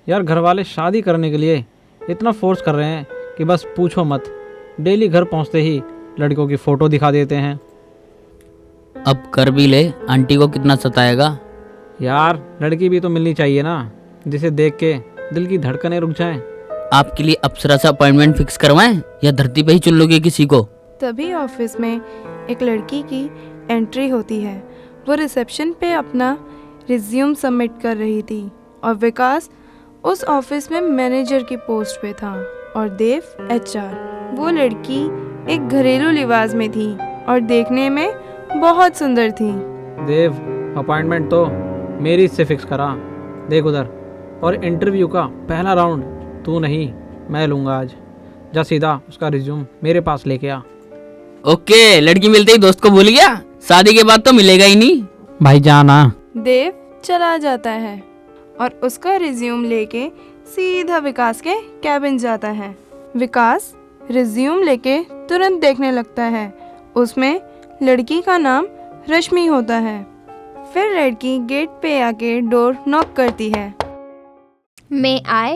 यार घर वाले शादी करने के लिए इतना फोर्स कर रहे हैं कि बस पूछो मत। डेली घर पहुंचते ही लड़कों की फ़ोटो दिखा देते हैं। अब कर भी ले, आंटी को कितना सताएगा। यार लड़की भी तो मिलनी चाहिए ना, जिसे देख के दिल की धड़कनें रुक जाएं। आपके लिए अप्सरा से अपॉइंटमेंट फिक्स करवाएं या धरती पे ही चुन लोगे किसी को। तभी ऑफिस में एक लड़की की एंट्री होती है। वो रिसेप्शन पे अपना रिज्यूम सबमिट कर रही थी और विकास उस ऑफिस में मैनेजर की पोस्ट पे था और देव एचआर। वो लड़की एक घरेलू लिबास में थी और देखने में बहुत सुंदर थी। देव, अपॉइंटमेंट तो मेरी से फिक्स करा। देख उधर, और इंटरव्यू का पहला राउंड तू नहीं मैं लूँगा आज। जा सीधा उसका रिज्यूम मेरे पास लेके आ। ओके, लड़की मिलते ही दोस्त को भूल गया, शादी के बाद तो मिलेगा ही नहीं। भाई जाना। देव चला जाता है और उसका रिज्यूम लेके सीधा विकास के कैबिन जाता है। विकास रिज्यूम लेके तुरंत देखने लगता है। उसमें लड़की का नाम रश्मि होता है। फिर लड़की गेट पे आके डोर नॉक करती है। मैं आए?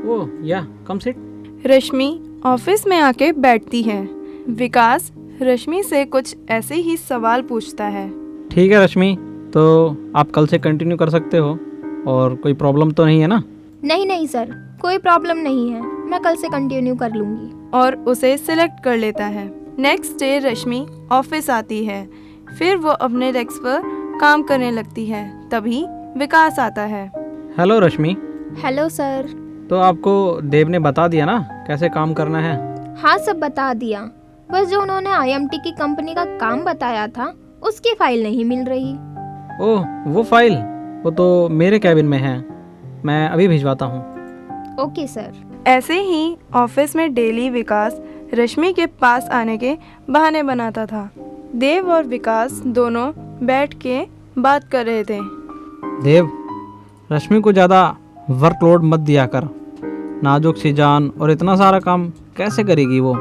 वो या कम सिट। रश्मि ऑफिस में आके बैठती है। विकास रश्मि से कुछ ऐसे ही सवाल पूछता है। ठीक है रश्मि, तो आप कल से कंटिन्यू कर सकते हो और कोई प्रॉब्लम तो नहीं है ना? नहीं सर, कोई प्रॉब्लम नहीं है, मैं कल से कंटिन्यू कर लूँगी। और उसे सिलेक्ट कर लेता है। नेक्स्ट डे रश्मि ऑफिस आती है। फिर वो अपने डेस्क पर काम करने लगती है। तभी विकास आता है। हेलो रश्मि। Hello sir. तो आपको देव ने बता दिया ना कैसे काम करना है? हाँ सब बता दिया, बस जो उन्होंने आईएमटी की कंपनी का काम बताया था उसकी फाइल नहीं मिल रही। ओह वो फाइल, वो तो मेरे कैबिन में है, मैं अभी भिजवाता हूँ। Okay sir. ऐसे ही ऑफिस में डेली विकास रश्मि के पास आने के बहाने बनाता था। देव और विकास दोनों बैठ के बात कर रहे थे। देव, रश्मि को ज़्यादा वर्कलोड मत दिया कर। नाजुक सी जान और इतना सारा काम कैसे करेगी वो?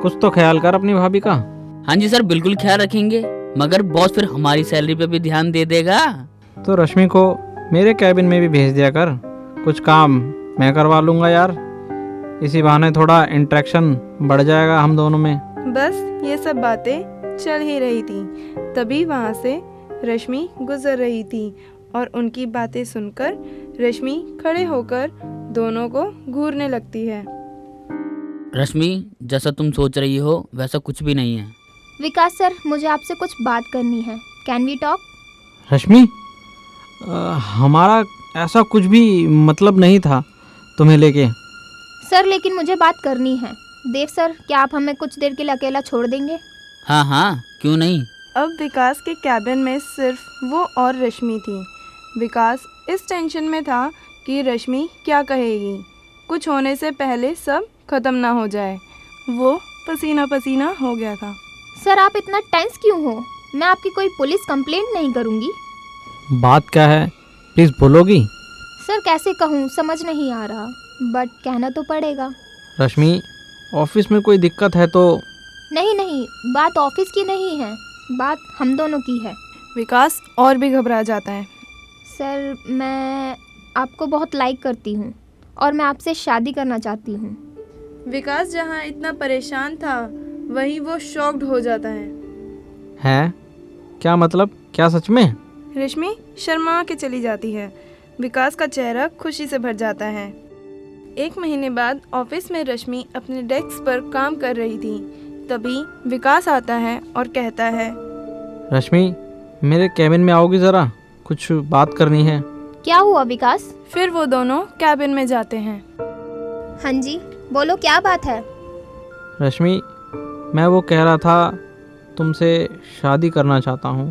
कुछ तो ख्याल कर अपनी भाभी का। हाँ जी सर, बिल्कुल ख्याल रखेंगे, मगर बॉस फिर हमारी सैलरी पे भी ध्यान दे देगा। तो रश्मि को मेरे कैबिन में भी भेज दिया कर, कुछ काम मैं करवा लूँगा यार। इसी बहाने थोड़ा इंटरेक्शन बढ़ जाएगा हम दोनों में। बस ये सब बातें चल ही रही थी। तभी वहाँ से रश्मि गुजर रही थी और उनकी बातें सुनकर रश्मि खड़े होकर दोनों को घूरने लगती है। रश्मि, जैसा तुम सोच रही हो वैसा कुछ भी नहीं है। विकास सर, मुझे आपसे कुछ बात करनी है, कैन वी टॉक? रश्मि, हमारा ऐसा कुछ भी मतलब नहीं था तुम्हें लेके। सर लेकिन मुझे बात करनी है। देव सर, क्या आप हमें कुछ देर के लिए अकेला छोड़ देंगे? हाँ, क्यों नहीं। अब विकास के कैबिन में सिर्फ वो और रश्मि थी। विकास इस टेंशन में था कि रश्मि क्या कहेगी, कुछ होने से पहले सब खत्म ना हो जाए। वो पसीना पसीना हो गया था। सर आप इतना टेंस क्यों हो? मैं आपकी कोई पुलिस कंप्लेंट नहीं करूँगी। बात क्या है, प्लीज़ बोलोगी? सर कैसे कहूँ, समझ नहीं आ रहा, बट कहना तो पड़ेगा। रश्मि, ऑफिस में कोई दिक्कत है तो? नहीं, बात ऑफिस की नहीं है, बात हम दोनों की है। विकास और भी घबरा जाता है। सर मैं आपको बहुत लाइक करती हूँ और मैं आपसे शादी करना चाहती हूँ। विकास जहाँ इतना परेशान था वहीं वो शॉक्ड हो जाता है। है क्या मतलब, क्या सच में? रश्मि शर्मा के चली जाती है। विकास का चेहरा खुशी से भर जाता है। 1 महीने बाद ऑफिस में रश्मि अपने डेस्क पर काम कर रही थी। तभी विकास आता है और कहता है, रश्मि मेरे कैबिन में आओगी ज़रा, कुछ बात करनी है। क्या हुआ विकास? फिर वो दोनों कैबिन में जाते हैं। हाँ जी बोलो, क्या बात है? रश्मि, मैं वो कह रहा था तुमसे शादी करना चाहता हूँ,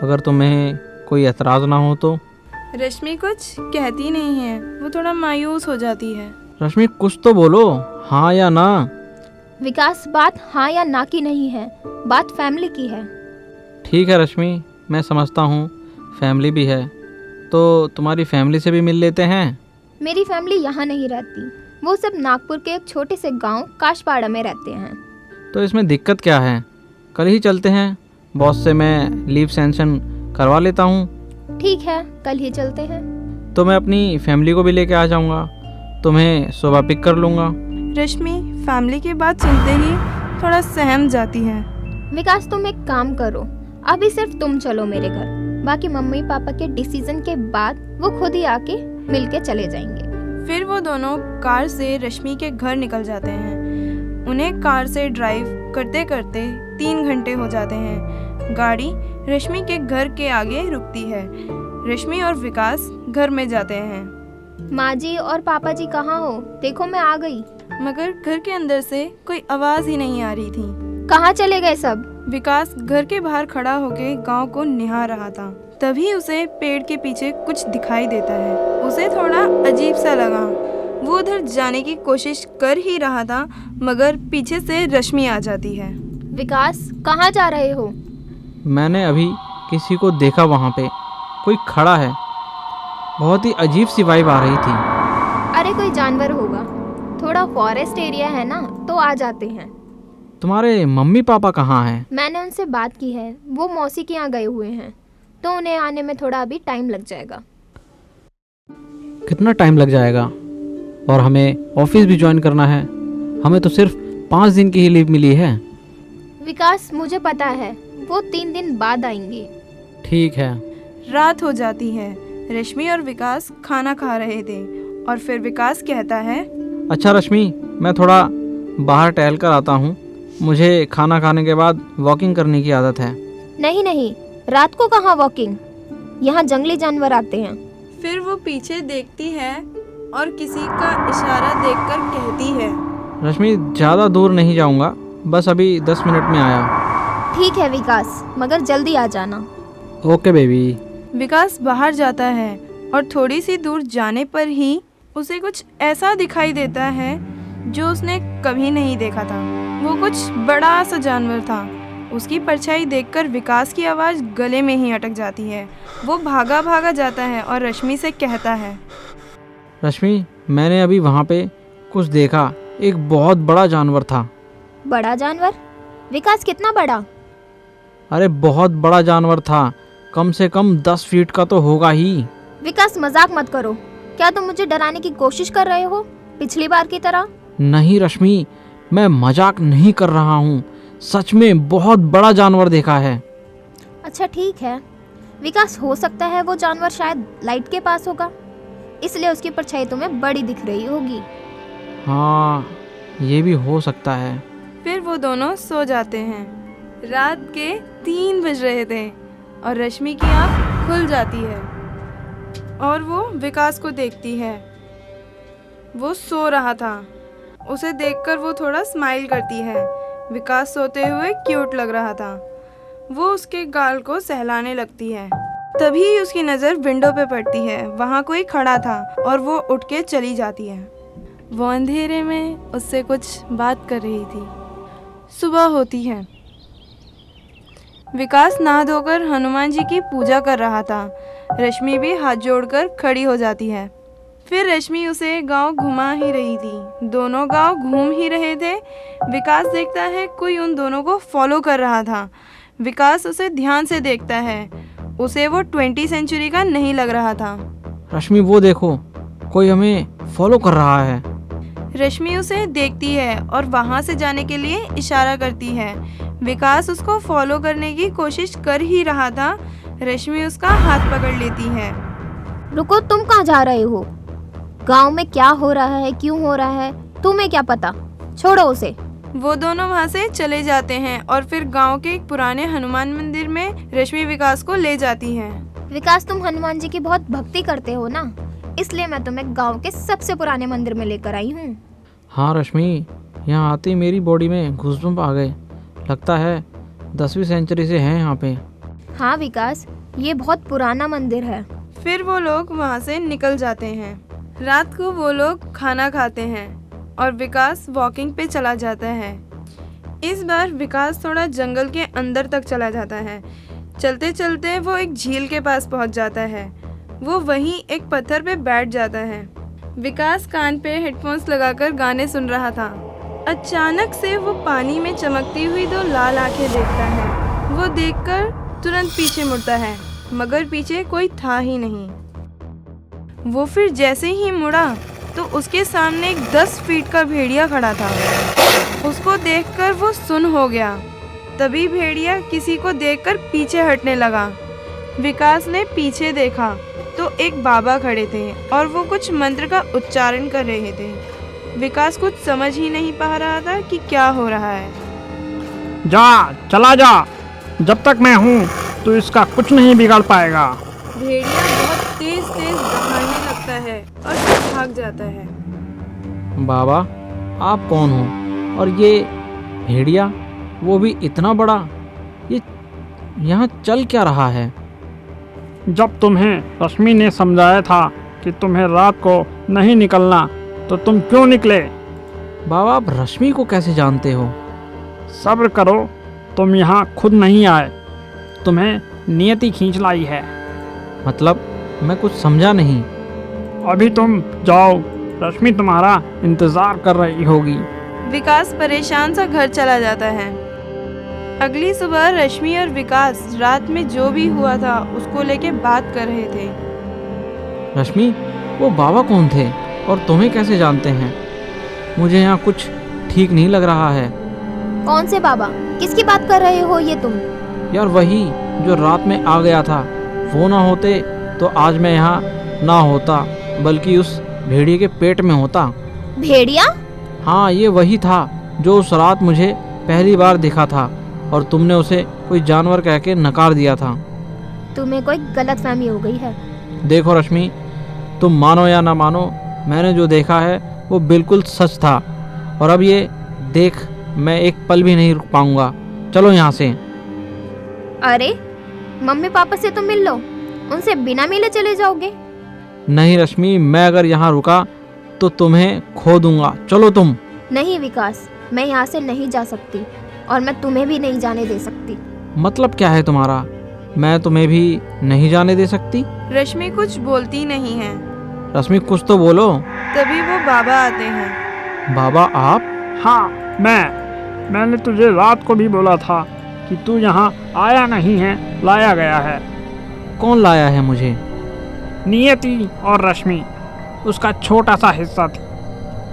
अगर तुम्हें कोई एतराज़ ना हो तो। रश्मि कुछ कहती नहीं है, वो थोड़ा मायूस हो जाती है। रश्मि कुछ तो बोलो, हाँ या ना। विकास बात हाँ या ना की नहीं है, बात फैमिली की है। ठीक है रश्मि, मैं समझता हूँ फैमिली भी है, तो तुम्हारी फैमिली से भी मिल लेते हैं। मेरी फैमिली यहाँ नहीं रहती, वो सब नागपुर के एक छोटे से गांव काशपाड़ा में रहते हैं। तो इसमें दिक्कत क्या है, कल ही चलते हैं, बॉस से मैं लीव सैंक्शन करवा लेता हूँ। ठीक है, कल ही चलते हैं। तो मैं अपनी फैमिली को भी लेके आ जाऊँगा, तुम्हें सुबह पिक कर लूँगा। रश्मि फैमिली की बात सुनते ही थोड़ा सहम जाती है। विकास तुम एक काम करो, अभी सिर्फ तुम चलो मेरे घर, बाकी मम्मी पापा के डिसीजन के बाद वो खुद ही आके मिलके चले जाएंगे। फिर वो दोनों कार से रश्मि के घर निकल जाते हैं। उन्हें कार से ड्राइव करते करते 3 घंटे हो जाते हैं। गाड़ी रश्मि के घर के आगे रुकती है। रश्मि और विकास घर में जाते हैं। माँ जी और पापा जी कहाँ हो? देखो मैं आ गई। मगर घर के अंदर से कोई आवाज ही नहीं आ रही थी। कहाँ चले गए सब? विकास घर के बाहर खड़ा होकर गांव को निहार रहा था। तभी उसे पेड़ के पीछे कुछ दिखाई देता है। उसे थोड़ा अजीब सा लगा। वो उधर जाने की कोशिश कर ही रहा था, मगर पीछे से रश्मि आ जाती है। विकास कहाँ जा रहे हो? मैंने अभी किसी को देखा, वहाँ पे कोई खड़ा है। बहुत ही अजीब सी वाइब आ रही थी। अरे कोई जानवर होगा, थोड़ा फॉरेस्ट एरिया है ना, तो आ जाते हैं। तुम्हारे मम्मी पापा कहाँ हैं? मैंने उनसे बात की है, वो मौसी के यहाँ गए हुए हैं, तो उन्हें आने में थोड़ा अभी टाइम लग जाएगा। कितना टाइम लग जाएगा? और हमें ऑफिस भी ज्वाइन करना है। हमें तो सिर्फ 5 दिन की ही लीव मिली है। विकास मुझे पता है, वो 3 दिन बाद आएंगे। ठीक है। रात हो जाती है। रश्मि और विकास खाना खा रहे थे और फिर विकास कहता है, अच्छा रश्मि, मैं थोड़ा बाहर टहल कर आता हूँ। मुझे खाना खाने के बाद वॉकिंग करने की आदत है। नहीं नहीं, रात को कहाँ वॉकिंग, यहाँ जंगली जानवर आते हैं। फिर वो पीछे देखती है और किसी का इशारा देखकर कहती है, रश्मि ज़्यादा दूर नहीं जाऊँगा, बस अभी 10 मिनट में आया। ठीक है विकास, मगर जल्दी आ जाना। Okay baby. विकास बाहर जाता है और थोड़ी सी दूर जाने पर ही उसे कुछ ऐसा दिखाई देता है जो उसने कभी नहीं देखा था। वो कुछ बड़ा सा जानवर था। उसकी परछाई देखकर विकास की आवाज़ गले में ही अटक जाती है। वो भागा भागा जाता है और रश्मि से कहता है, रश्मि मैंने अभी वहाँ पे कुछ देखा, एक बहुत बड़ा जानवर था। बड़ा जानवर? विकास कितना बड़ा? अरे बहुत बड़ा जानवर था, कम से कम 10 फीट का तो होगा ही। विकास मजाक मत करो, क्या तुम मुझे डराने की कोशिश कर रहे हो पिछली बार की तरह? नहीं रश्मि, मैं मजाक नहीं कर रहा हूँ, सच में बहुत बड़ा जानवर देखा है। अच्छा ठीक है विकास, हो सकता है वो जानवर शायद लाइट के पास होगा, इसलिए उसकी परछाई तुम्हें बड़ी दिख रही होगी। हाँ, ये भी हो सकता है। फिर वो दोनों सो जाते हैं। रात के 3 बज रहे थे और रश्मि की आँख खुल जाती है और वो विकास को देखती है। वो सो रहा था। उसे देखकर वो थोड़ा स्माइल करती है। विकास सोते हुए क्यूट लग रहा था। वो उसके गाल को सहलाने लगती है। तभी उसकी नज़र विंडो पे पड़ती है। वहाँ कोई खड़ा था और वो उठ के चली जाती है। वो अंधेरे में उससे कुछ बात कर रही थी। सुबह होती है। विकास नहा धोकर हनुमान जी की पूजा कर रहा था। रश्मि भी हाथ जोड़कर खड़ी हो जाती है। फिर रश्मि उसे गांव घुमा ही रही थी। दोनों गांव घूम ही रहे थे। विकास देखता है कोई उन दोनों को फॉलो कर रहा था। विकास उसे ध्यान से देखता है। उसे वो 20वीं सेंचुरी का नहीं लग रहा था। रश्मि वो देखो, कोई हमें फॉलो कर रहा है। रश्मि उसे देखती है और वहाँ से जाने के लिए इशारा करती है। विकास उसको फॉलो करने की कोशिश कर ही रहा था। रश्मि उसका हाथ पकड़ लेती है। रुको, तुम कहाँ जा रहे हो? गांव में क्या हो रहा है, क्यों हो रहा है, तुम्हें क्या पता, छोड़ो उसे। वो दोनों वहाँ से चले जाते हैं और फिर गांव के एक पुराने हनुमान मंदिर में रश्मि विकास को ले जाती है। विकास तुम हनुमान जी की बहुत भक्ति करते हो ना, इसलिए मैं तुम्हें गांव के सबसे पुराने मंदिर में लेकर आई हूँ। हाँ रश्मि, यहाँ आते ही मेरी बॉडी में घूसबम्प आ गए। लगता है 10वीं सेंचुरी से हैं यहाँ पे। हाँ विकास, ये बहुत पुराना मंदिर है। फिर वो लोग वहाँ से निकल जाते हैं। रात को वो लोग खाना खाते हैं और विकास वॉकिंग पे चला जाता है। इस बार विकास थोड़ा जंगल के अंदर तक चला जाता है। चलते चलते वो एक झील के पास पहुँच जाता है। वो वहीं एक पत्थर पे बैठ जाता है। विकास कान पे हेडफोन्स लगाकर गाने सुन रहा था। अचानक से वो पानी में चमकती हुई 2 लाल आंखें देखता है। वो देखकर तुरंत पीछे मुड़ता है, मगर पीछे कोई था ही नहीं। वो फिर जैसे ही मुड़ा तो उसके सामने एक 10 फीट का भेड़िया खड़ा था। उसको देखकर वो सुन्न हो गया। तभी भेड़िया किसी को देखकर पीछे हटने लगा। विकास ने पीछे देखा तो एक बाबा खड़े थे और वो कुछ मंत्र का उच्चारण कर रहे थे। विकास कुछ समझ ही नहीं पा रहा था कि क्या हो रहा है। चला जा, जब तक मैं हूँ तो इसका कुछ नहीं बिगाड़ पाएगा। भेड़िया बहुत तेज तेज दहाड़ने लगता है और फिर भाग जाता है। बाबा, आप कौन हो? और ये भेड़िया, वो भी इतना बड़ा, ये यहाँ चल क्या रहा है? जब तुम्हें रश्मि ने समझाया था कि तुम्हें रात को नहीं निकलना, तो तुम क्यों निकले? बाबा, आप रश्मि को कैसे जानते हो? सब्र करो, तुम यहाँ खुद नहीं आए, तुम्हें नियति खींच लाई है। मतलब मैं कुछ समझा नहीं। अभी तुम जाओ, रश्मि तुम्हारा इंतजार कर रही होगी। विकास परेशान सा घर चला जाता है। अगली सुबह रश्मि और विकास रात में जो भी हुआ था उसको लेके बात कर रहे थे। रश्मि, वो बाबा कौन थे और तुम्हें कैसे जानते हैं? मुझे यहाँ कुछ ठीक नहीं लग रहा है। कौन से बाबा? किसकी बात कर रहे हो ये तुम? यार, वही जो रात में आ गया था। वो ना होते तो आज मैं यहाँ ना होता, बल्कि उस भेड़िए के पेट में होता। भेड़िया? हाँ, ये वही था जो उस रात मुझे पहली बार दिखा था और तुमने उसे कोई जानवर कह के नकार दिया था। तुम्हें कोई गलतफहमी हो गई है। देखो रश्मि, तुम मानो या ना मानो, मैंने जो देखा है वो बिल्कुल सच था। और अब ये देख मैं एक पल भी नहीं रुक पाऊंगा। चलो यहाँ से। अरे, मम्मी पापा से तो मिल लो, उनसे बिना मिले चले जाओगे? नहीं रश्मि, मैं अगर यहाँ रुका तो तुम्हें खो दूंगा। चलो तुम। नहीं विकास, मैं यहाँ से नहीं जा सकती और मैं तुम्हें भी नहीं जाने दे सकती। मतलब क्या है तुम्हारा? मैं तुम्हें भी नहीं जाने दे सकती? रश्मि कुछ बोलती नहीं है। रश्मि, कुछ तो बोलो। तभी वो बाबा आते हैं। बाबा, आप? हाँ, मैंने तुझे रात को भी बोला था कि तू यहाँ आया नहीं है, लाया गया है। कौन लाया है मुझे? नियति और रश्मि उसका छोटा सा हिस्सा थी।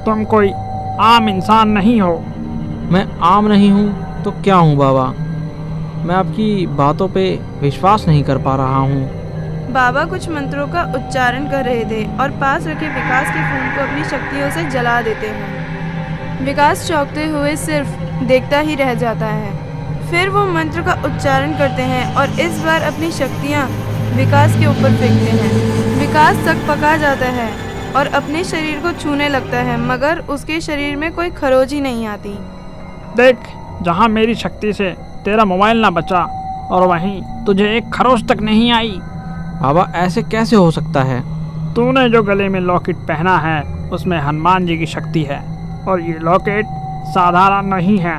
तुम कोई आम इंसान नहीं हो। मैं आम नहीं हूँ तो क्या हूँ बाबा? मैं आपकी बातों पे विश्वास नहीं कर पा रहा हूँ। बाबा कुछ मंत्रों का उच्चारण कर रहे थे और पास रखे विकास के खून को अपनी शक्तियों से जला देते हैं। विकास चौंकते हुए सिर्फ देखता ही रह जाता है। फिर वो मंत्र का उच्चारण करते हैं और इस बार अपनी शक्तियाँ विकास के ऊपर फेंकते हैं। विकास सकपका जाता है और अपने शरीर को छूने लगता है, मगर उसके शरीर में कोई खरोच ही नहीं आती। देख, जहाँ मेरी शक्ति से तेरा मोबाइल ना बचा और वहीं तुझे एक खरोच तक नहीं आई। बाबा, ऐसे कैसे हो सकता है? तूने जो गले में लॉकेट पहना है उसमें हनुमान जी की शक्ति है और ये लॉकेट साधारण नहीं है।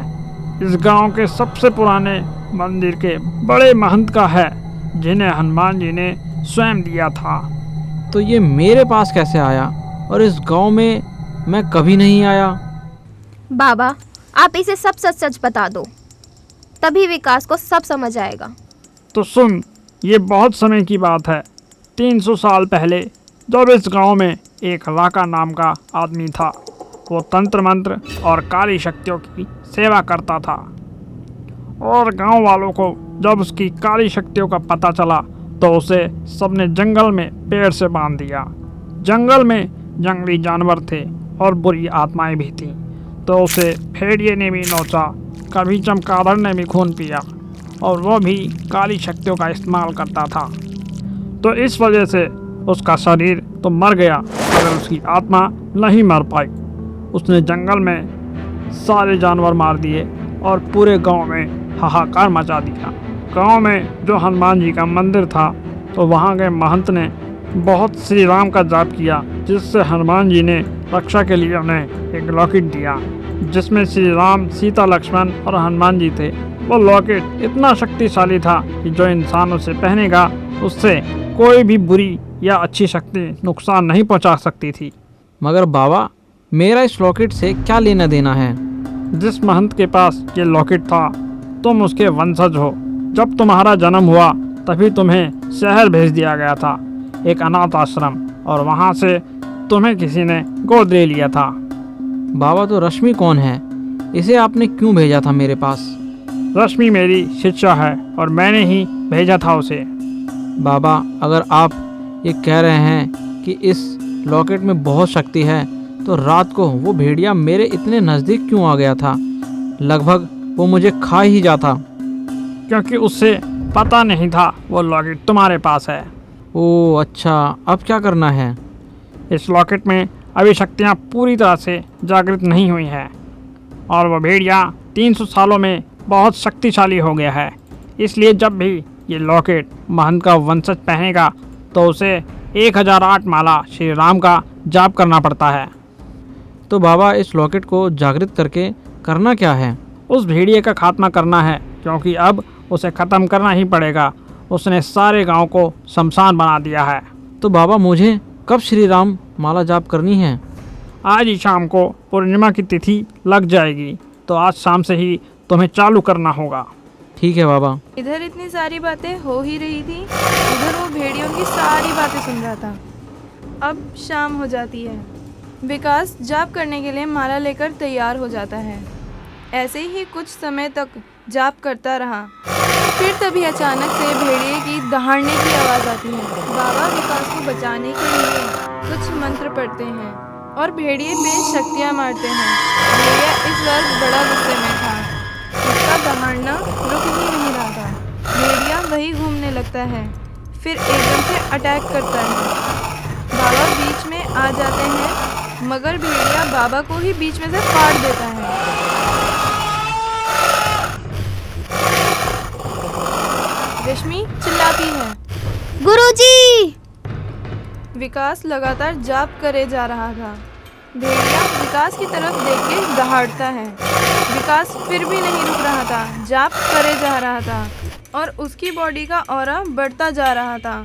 इस गांव के सबसे पुराने मंदिर के बड़े महंत का है, जिन्हें हनुमान जी ने स्वयं दिया था। तो ये मेरे पास कैसे आया? और इस गांव में मैं कभी नहीं आया। बाबा, आप इसे सब सच सच बता दो, तभी विकास को सब समझ आएगा। तो सुन, ये बहुत समय की बात है। 300 साल पहले जब इस गांव में एक राका नाम का आदमी था, वो तंत्र मंत्र और काली शक्तियों की सेवा करता था। और गांव वालों को जब उसकी काली शक्तियों का पता चला तो उसे सबने जंगल में पेड़ से बांध दिया। जंगल में जंगली जानवर थे और बुरी आत्माएं भी थीं, तो उसे भेड़िए ने भी नोचा, कभी चमगादड़ ने भी खून पिया और वो भी काली शक्तियों का इस्तेमाल करता था। तो इस वजह से उसका शरीर तो मर गया मगर उसकी आत्मा नहीं मर पाई। उसने जंगल में सारे जानवर मार दिए और पूरे गांव में हाहाकार मचा दिया। गांव में जो हनुमान जी का मंदिर था तो वहां के महंत ने बहुत श्री राम का जाप किया, जिससे हनुमान जी ने रक्षा के लिए उन्हें एक लॉकेट दिया जिसमें श्री राम, सीता, लक्ष्मण और हनुमान जी थे। वो लॉकेट इतना शक्तिशाली था कि जो इंसान उसे पहनेगा उससे कोई भी बुरी या अच्छी शक्ति नुकसान नहीं पहुंचा सकती थी। मगर बाबा, मेरा इस लॉकेट से क्या लेना देना है? जिस महंत के पास ये लॉकेट था तुम उसके वंशज हो। जब तुम्हारा जन्म हुआ तभी तुम्हें शहर भेज दिया गया था, एक अनाथ आश्रम। और वहाँ से तुम्हें किसी ने गोद ले लिया था। बाबा, तो रश्मि कौन है? इसे आपने क्यों भेजा था मेरे पास? रश्मि मेरी शिष्या है और मैंने ही भेजा था उसे। बाबा, अगर आप ये कह रहे हैं कि इस लॉकेट में बहुत शक्ति है, तो रात को वो भेड़िया मेरे इतने नज़दीक क्यों आ गया था? लगभग वो मुझे खा ही जाता। क्योंकि उससे पता नहीं था वो लॉकेट तुम्हारे पास है। ओह अच्छा, अब क्या करना है? इस लॉकेट में अभी शक्तियाँ पूरी तरह से जागृत नहीं हुई हैं और वह भेड़िया 300 सालों में बहुत शक्तिशाली हो गया है। इसलिए जब भी ये लॉकेट महंत का वंशज पहनेगा तो उसे 1008 माला श्री राम का जाप करना पड़ता है। तो बाबा, इस लॉकेट को जागृत करके करना क्या है? उस भेड़िए का खात्मा करना है, क्योंकि अब उसे ख़त्म करना ही पड़ेगा। उसने सारे गांव को शमशान बना दिया है। तो बाबा, मुझे कब श्री राम माला जाप करनी है? आज ही शाम को पूर्णिमा की तिथि लग जाएगी, तो आज शाम से ही तुम्हें चालू करना होगा। ठीक है बाबा। इधर इतनी सारी बातें हो ही रही थी, उधर वो भेड़ियों की सारी बातें सुन रहा था। अब शाम हो जाती है। विकास जाप करने के लिए माला लेकर तैयार हो जाता है। ऐसे ही कुछ समय तक जाप करता रहा। फिर तभी अचानक से भेड़िए की दहाड़ने की आवाज़ आती है। बाबा विकास को बचाने के लिए कुछ मंत्र पढ़ते हैं और भेड़िए बेशक्तियाँ मारते हैं। भेड़िया इस बार बड़ा गुस्से में था। उसका दहाड़ना रुक ही नहीं रहा था। भेड़िया वही घूमने लगता है, फिर एकदम से अटैक करता है। बाबा बीच में आ जाते हैं, मगर भेड़िया बाबा को ही बीच में से फाड़ देता है। रश्मि चिल्लाती है, गुरुजी! विकास लगातार जाप करे जा रहा था। भेड़िया विकास की तरफ देख के दहाड़ता है। विकास फिर भी नहीं रुक रहा था, जाप करे जा रहा था और उसकी बॉडी का ऑरा बढ़ता जा रहा था।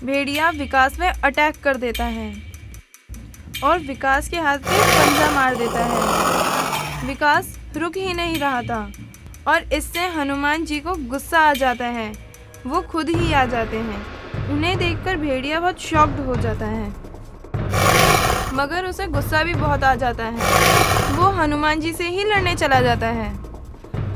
भेड़िया विकास में अटैक कर देता है और विकास के हाथ पे पंजा मार देता है। विकास रुक ही नहीं रहा था और इससे हनुमान जी को गुस्सा आ जाता है। वो खुद ही आ जाते हैं। उन्हें देखकर भेड़िया बहुत शॉक्ड हो जाता है, मगर उसे गुस्सा भी बहुत आ जाता है। वो हनुमान जी से ही लड़ने चला जाता है।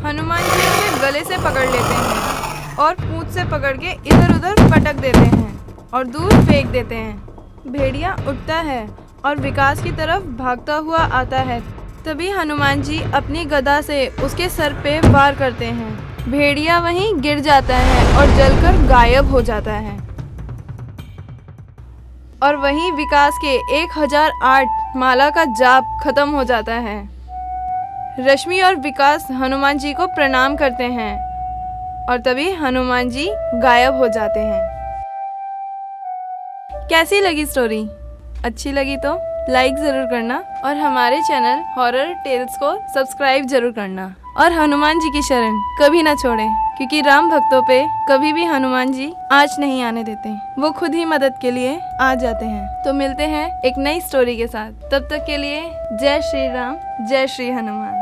हनुमान जी उसे गले से पकड़ लेते हैं और पूंछ से पकड़ के इधर उधर पटक देते हैं और दूर फेंक देते हैं। भेड़िया उठता है और विकास की तरफ भागता हुआ आता है। तभी हनुमान जी अपनी गदा से उसके सर पे वार करते हैं। भेड़िया वहीं गिर जाता है और जलकर गायब हो जाता है। और वहीं विकास के 1008 माला का जाप खत्म हो जाता है। रश्मि और विकास हनुमान जी को प्रणाम करते हैं और तभी हनुमान जी गायब हो जाते हैं। कैसी लगी स्टोरी? अच्छी लगी तो लाइक ज़रूर करना और हमारे चैनल हॉरर टेल्स को सब्सक्राइब जरूर करना। और हनुमान जी की शरण कभी ना छोड़ें, क्योंकि राम भक्तों पे कभी भी हनुमान जी आँच नहीं आने देते। वो खुद ही मदद के लिए आ जाते हैं। तो मिलते हैं एक नई स्टोरी के साथ। तब तक के लिए जय श्री राम, जय श्री हनुमान।